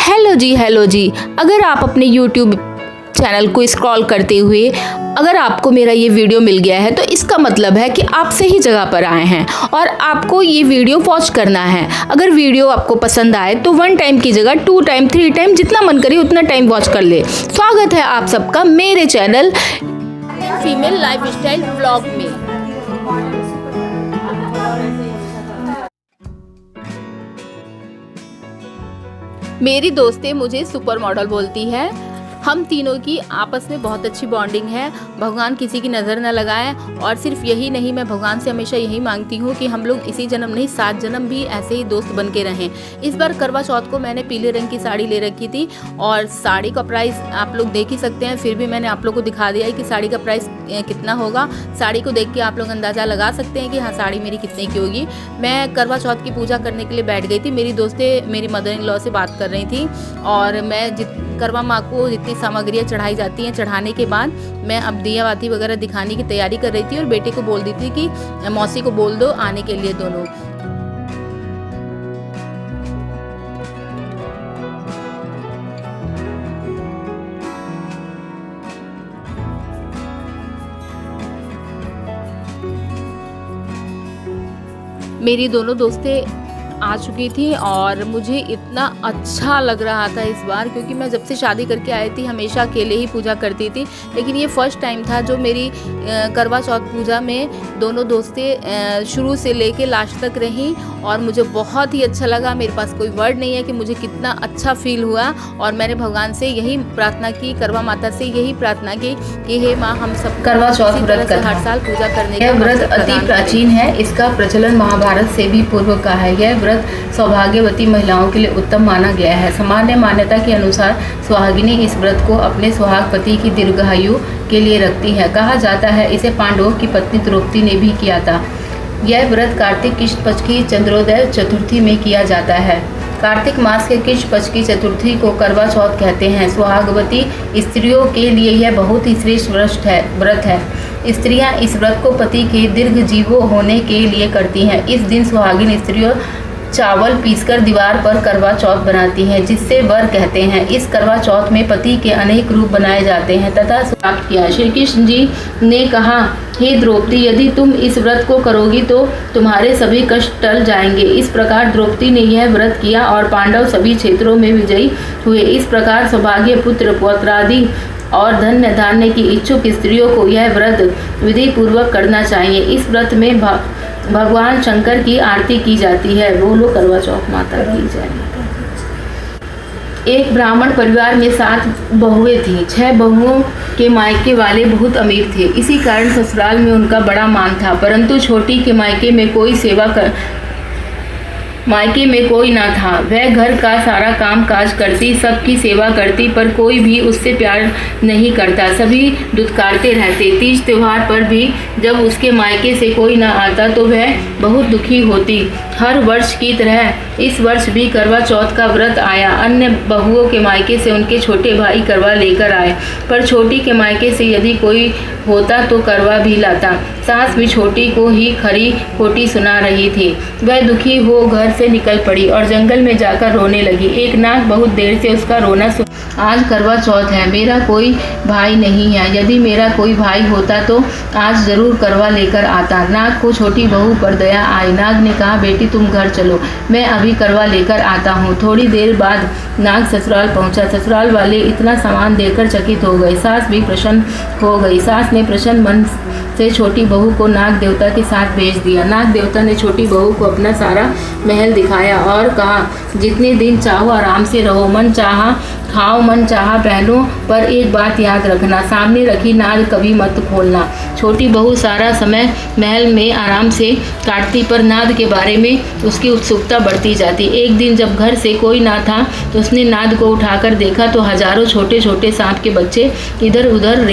Hello जी। अगर आप अपने YouTube चैनल को स्क्रॉल करते हुए अगर आपको मेरा ये वीडियो मिल गया है तो इसका मतलब है कि आप सही जगह पर आए हैं और आपको ये वीडियो वॉच करना है। अगर वीडियो आपको पसंद आए तो 1 टाइम की जगह 2 टाइम 3 टाइम जितना मन करे उतना टाइम वॉच कर ले। स्वागत है आप सबका मेरे चैनल फीमेल लाइफस्टाइल व्लॉग में। मेरी दोस्तें मुझे सुपर मॉडल बोलती है। हम तीनों की आपस में बहुत अच्छी बॉन्डिंग है। भगवान किसी की नज़र न लगाए। और सिर्फ यही नहीं, मैं भगवान से हमेशा यही मांगती हूँ कि हम लोग इसी जन्म नहीं 7 जन्म भी ऐसे ही दोस्त बन के रहें। इस बार करवा चौथ को मैंने पीले रंग की साड़ी ले रखी थी और साड़ी का प्राइस आप लोग देख ही सकते हैं। फिर भी मैंने आप लोग को दिखा दिया है कि साड़ी का प्राइस कितना होगा। साड़ी को देख के आप लोग अंदाज़ा लगा सकते हैं कि हाँ साड़ी मेरी कितने की होगी। मैं करवा चौथ की पूजा करने के लिए बैठ गई थी। मेरी दोस्तें मेरी मदर इन लॉ से बात कर रही थी और मैं करवा माँ को जितनी सामग्रियाँ चढ़ाई जाती हैं, चढ़ाने के बाद मैं अब दिया बाती वगैरह दिखाने की तैयारी कर रही थी और बेटे को बोल दी थी कि मौसी को बोल दो आने के लिए दोनों। मेरी दोनों दोस्तें आ चुकी थी और मुझे इतना अच्छा लग रहा था इस बार, क्योंकि मैं जब से शादी करके आई थी हमेशा अकेले ही पूजा करती थी, लेकिन ये फर्स्ट टाइम था जो मेरी करवा चौथ पूजा में दोनों दोस्तें शुरू से लेके लास्ट तक रहीं और मुझे बहुत ही अच्छा लगा। मेरे पास कोई वर्ड नहीं है कि मुझे कितना अच्छा फील हुआ। और मैंने भगवान से यही प्रार्थना की, करवा माता से यही प्रार्थना की कि हे माँ हम सब करवा चौथ व्रत का हर साल पूजा करने का यह व्रत अति प्राचीन है। इसका प्रचलन महाभारत से भी पूर्व का है। यह व्रत सौभाग्यवती महिलाओं के लिए उत्तम माना गया है। सामान्य मान्यता के अनुसार सुहागिनी इस व्रत को अपने सुहाग पति की दीर्घायु के लिए रखती है। कहा जाता है इसे पांडवों की पत्नी द्रौपदी ने भी किया था। यह व्रत कार्तिक कृष्ण पक्ष की चंद्रोदय चतुर्थी में किया जाता है। कार्तिक मास के कृष्ण पक्ष की चतुर्थी को करवा चौथ कहते हैं। सुहागवती स्त्रियों के लिए यह बहुत ही श्रेष्ठ व्रत है। स्त्रियां इस व्रत को पति के दीर्घ जीवो होने के लिए करती हैं। इस दिन सुहागिन स्त्रियों चावल पीसकर दीवार पर करवा चौथ बनाती हैं, जिससे वर कहते हैं। इस करवा चौथ में पति के अनेक रूप बनाए जाते हैं तथा प्राप्त किया। श्री कृष्ण जी ने कहा, हे द्रौपदी, यदि तुम इस व्रत को करोगी तो तुम्हारे सभी कष्ट टल जाएंगे। इस प्रकार द्रौपदी ने यह व्रत किया और पांडव सभी क्षेत्रों में विजयी हुए। इस प्रकार सौभाग्य पुत्र पौत्रादि और धन्य धान्य की इच्छुक स्त्रियों को यह व्रत विधि पूर्वक करना चाहिए। इस व्रत में भगवान शंकर की आरती की जाती है। बोलो करवा चौथ माता की जय। एक ब्राह्मण परिवार में 7 बहुएं थीं। 6 बहुओं के मायके वाले बहुत अमीर थे, इसी कारण ससुराल में उनका बड़ा मान था। परंतु छोटी के मायके में कोई ना था। वह घर का सारा काम काज करती, सबकी सेवा करती, पर कोई भी उससे प्यार नहीं करता। सभी दुत्कारते रहते। तीज त्योहार पर भी जब उसके मायके से कोई ना आता तो वह बहुत दुखी होती। हर वर्ष की तरह इस वर्ष भी करवा चौथ का व्रत आया। अन्य बहुओं के मायके से उनके छोटे भाई करवा लेकर आए, पर छोटी के मायके से यदि कोई होता तो करवा भी लाता। सास भी छोटी को ही खरी खोटी सुना रही थी। वह दुखी हो घर से निकल पड़ी और जंगल में जाकर रोने लगी। एक नाग बहुत देर से उसका रोना सुन। आज करवा चौथ है, मेरा कोई भाई नहीं है। यदि मेरा कोई भाई होता तो आज जरूर करवा लेकर आता। नाग को छोटी बहू पर दया आई। नाग ने कहा, बेटी तुम घर चलो, मैं अभी करवा लेकर आता हूँ। थोड़ी देर बाद नाग ससुराल पहुँचा। ससुराल वाले इतना सामान देकर चकित हो गए। सास भी प्रसन्न हो गई। सास ने प्रसन्न मन से छोटी बहू को नाग देवता के साथ भेज दिया। नाग देवता ने छोटी बहू को अपना सारा महल दिखाया और कहा, जितने दिन चाहो आराम से रहो, मन चाहा खाओ, मन चाहा पहनो, पर एक बात याद रखना, सामने रखी नाग कभी मत खोलना। छोटी बहू सारा समय महल में आराम से काटती, पर नाग के बारे में उसकी उत्सुकता बढ़ती जाती। एक दिन जब घर से कोई ना था तो उसने नाग को उठाकर देखा तो हजारों छोटे छोटे सांप के बच्चे इधर उधर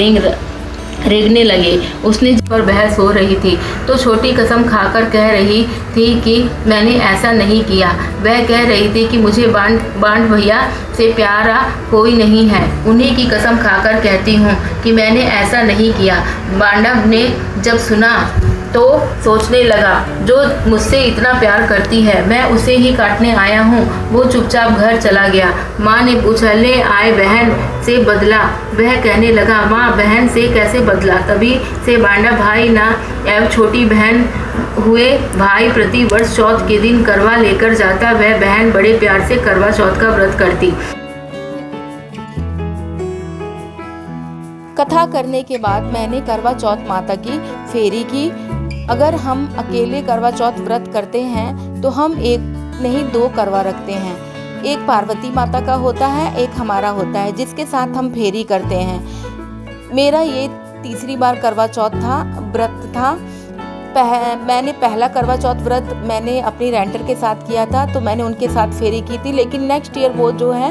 रेंगने लगे। उसने पर बहस हो रही थी तो छोटी कसम खाकर कह रही थी कि मैंने ऐसा नहीं किया। वह कह रही थी कि मुझे बांड भैया से प्यारा कोई नहीं है, उन्हीं की कसम खाकर कहती हूँ कि मैंने ऐसा नहीं किया। बांडव ने जब सुना तो सोचने लगा, जो मुझसे इतना प्यार करती है मैं उसे ही काटने आया हूँ। वो चुपचाप घर चला गया। माँ ने पूछा, ले आए बहन से बदला? वह कहने लगा, माँ बहन से कैसे बदला? तभी से बांडा भाई ना एवं छोटी बहन हुए। भाई प्रति वर्ष चौथ के दिन करवा लेकर जाता। वह बहन बड़े प्यार से करवा चौथ का व्रत करती। कथा करने के बाद मैंने करवा चौथ माता की फेरी की। अगर हम अकेले करवा चौथ व्रत करते हैं तो हम एक नहीं 2 करवा रखते हैं। एक पार्वती माता का होता है, एक हमारा होता है, जिसके साथ हम फेरी करते हैं। मेरा ये तीसरी बार करवा चौथ व्रत था। मैंने पहला करवा चौथ व्रत मैंने अपनी रेंटर के साथ किया था, तो मैंने उनके साथ फेरी की थी। लेकिन नेक्स्ट ईयर वो जो है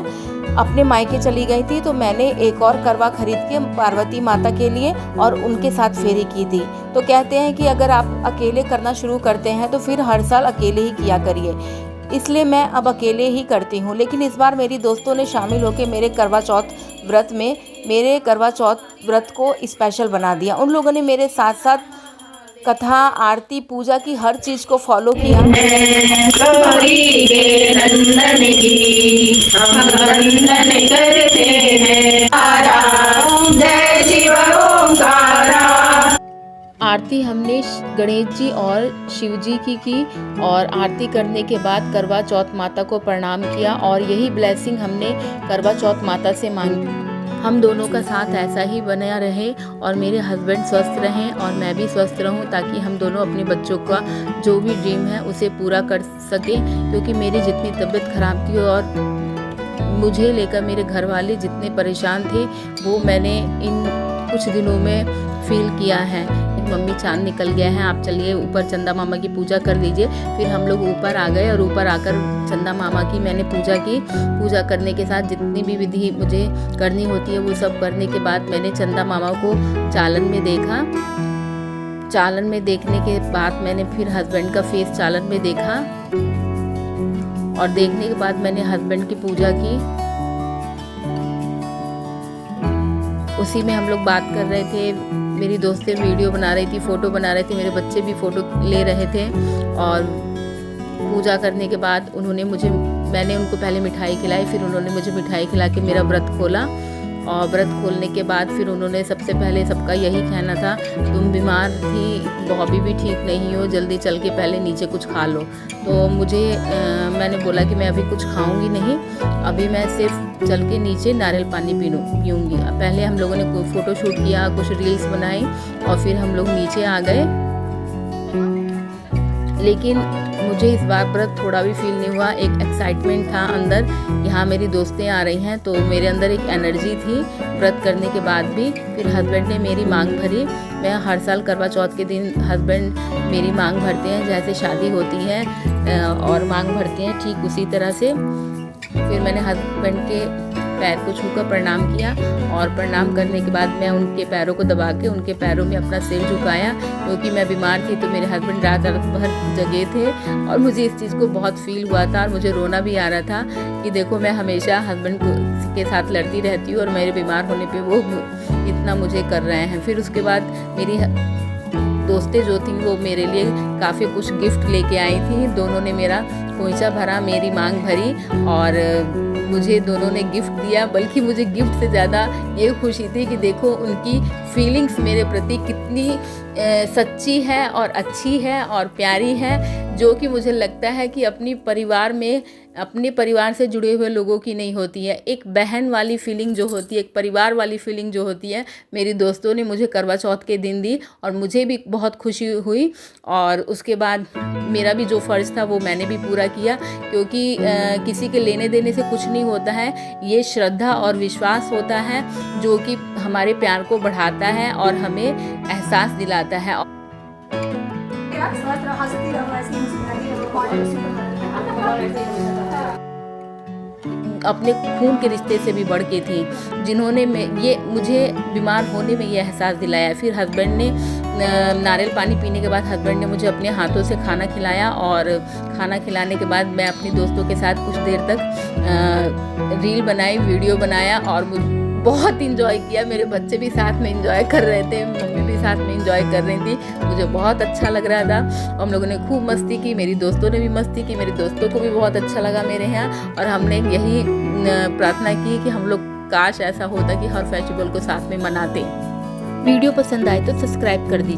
अपने मायके चली गई थी, तो मैंने एक और करवा खरीद के पार्वती माता के लिए और उनके साथ फेरी की थी। तो कहते हैं कि अगर आप अकेले करना शुरू करते हैं तो फिर हर साल अकेले ही किया करिए। इसलिए मैं अब अकेले ही करती हूँ। लेकिन इस बार मेरी दोस्तों ने शामिल होकर मेरे करवा चौथ व्रत में मेरे करवा चौथ व्रत को स्पेशल बना दिया। उन लोगों ने मेरे साथ साथ कथा, आरती, पूजा की हर चीज को फॉलो किया। आरती हमने गणेश जी और शिव जी की और आरती करने के बाद करवा चौथ माता को प्रणाम किया और यही ब्लेसिंग हमने करवा चौथ माता से मांगी। हम दोनों का साथ ऐसा ही बना रहे और मेरे हस्बैंड स्वस्थ रहें और मैं भी स्वस्थ रहूं, ताकि हम दोनों अपने बच्चों का जो भी ड्रीम है उसे पूरा कर सकें। क्योंकि मेरी जितनी तबीयत ख़राब थी और मुझे लेकर मेरे घर वाले जितने परेशान थे वो मैंने इन कुछ दिनों में फील किया है। मम्मी चांद निकल गया है, आप चलिए ऊपर चंदा मामा की पूजा कर लीजिए। फिर हम लोग ऊपर आ गए और ऊपर आकर चंदा मामा की मैंने पूजा की। पूजा करने के साथ जितनी भी विधि मुझे करनी होती है वो सब करने के बाद मैंने चंदा मामा को चालन में देखा। चालन में देखने के बाद मैंने फिर हस्बैंड का फेस चालन में देखा और देखने के बाद मैंने हस्बैंड की पूजा की। उसी में हम लोग बात कर रहे थे, मेरी दोस्तें वीडियो बना रही थी, फ़ोटो बना रहे थे, मेरे बच्चे भी फ़ोटो ले रहे थे। और पूजा करने के बाद मैंने उनको पहले मिठाई खिलाई, फिर उन्होंने मुझे मिठाई खिला के मेरा व्रत खोला। और व्रत खोलने के बाद फिर उन्होंने सबसे पहले सबका यही कहना था, तुम बीमार थी, बॉबी भी ठीक नहीं हो, जल्दी चल के पहले नीचे कुछ खा लो। तो मैंने बोला कि मैं अभी कुछ खाऊंगी नहीं, अभी मैं सिर्फ चल के नीचे नारियल पानी पीऊँगी। पहले हम लोगों ने फ़ोटो शूट किया, कुछ रील्स बनाई और फिर हम लोग नीचे आ गए। लेकिन मुझे इस बार व्रत थोड़ा भी फील नहीं हुआ। एक एक्साइटमेंट था अंदर, यहाँ मेरी दोस्तें आ रही हैं, तो मेरे अंदर एक एनर्जी थी व्रत करने के बाद भी। फिर हस्बैंड ने मेरी मांग भरी। मैं हर साल करवा चौथ के दिन हस्बैंड मेरी मांग भरते हैं, जैसे शादी होती है और मांग भरते हैं, ठीक उसी तरह से। फिर मैंने हस्बैंड के पैर को छूकर प्रणाम किया और प्रणाम करने के बाद मैं उनके पैरों को दबा के उनके पैरों में अपना सिर झुकाया, क्योंकि मैं बीमार थी। तो मेरे हस्बैंड रात भर जगे थे और मुझे इस चीज़ को बहुत फील हुआ था और मुझे रोना भी आ रहा था कि देखो मैं हमेशा हस्बैंड के साथ लड़ती रहती हूँ और मेरे बीमार होने पे वो इतना मुझे कर रहे हैं। फिर उसके बाद मेरी दोस्तें जो थी वो मेरे लिए काफ़ी कुछ गिफ्ट लेके आई थी। दोनों ने मेरा खोइचा भरा, मेरी मांग भरी और मुझे दोनों ने गिफ्ट दिया। बल्कि मुझे गिफ्ट से ज़्यादा ये खुशी थी कि देखो उनकी फीलिंग्स मेरे प्रति कितनी सच्ची है और अच्छी है और प्यारी है, जो कि मुझे लगता है कि अपने परिवार से जुड़े हुए लोगों की नहीं होती है। एक बहन वाली फीलिंग जो होती है, एक परिवार वाली फीलिंग जो होती है, मेरी दोस्तों ने मुझे करवा चौथ के दिन दी और मुझे भी बहुत खुशी हुई। और उसके बाद मेरा भी जो फ़र्ज़ था वो मैंने भी पूरा किया, क्योंकि किसी के लेने देने से कुछ नहीं होता है। ये श्रद्धा और विश्वास होता है जो कि हमारे प्यार को बढ़ाता है और हमें एहसास दिलाता है। अपने खून के रिश्ते से भी बढ़ के थी, जिन्होंने मुझे बीमार होने में ये एहसास दिलाया। फिर हस्बैंड ने नारियल पानी पीने के बाद हस्बैंड ने मुझे अपने हाथों से खाना खिलाया, और खाना खिलाने के बाद मैं अपनी दोस्तों के साथ कुछ देर तक रील बनाई, वीडियो बनाया, और बहुत इंजॉय किया। मेरे बच्चे भी साथ में इंजॉय कर रहे थे, मम्मी भी साथ में इंजॉय कर रही थी, मुझे बहुत अच्छा लग रहा था। हम लोगों ने खूब मस्ती की, मेरी दोस्तों ने भी मस्ती की, मेरे दोस्तों को भी बहुत अच्छा लगा मेरे यहाँ। और हमने यही प्रार्थना की कि हम लोग काश ऐसा होता कि हर फेस्टिवल को साथ में मनाते। वीडियो पसंद आए तो सब्सक्राइब कर दीजिए।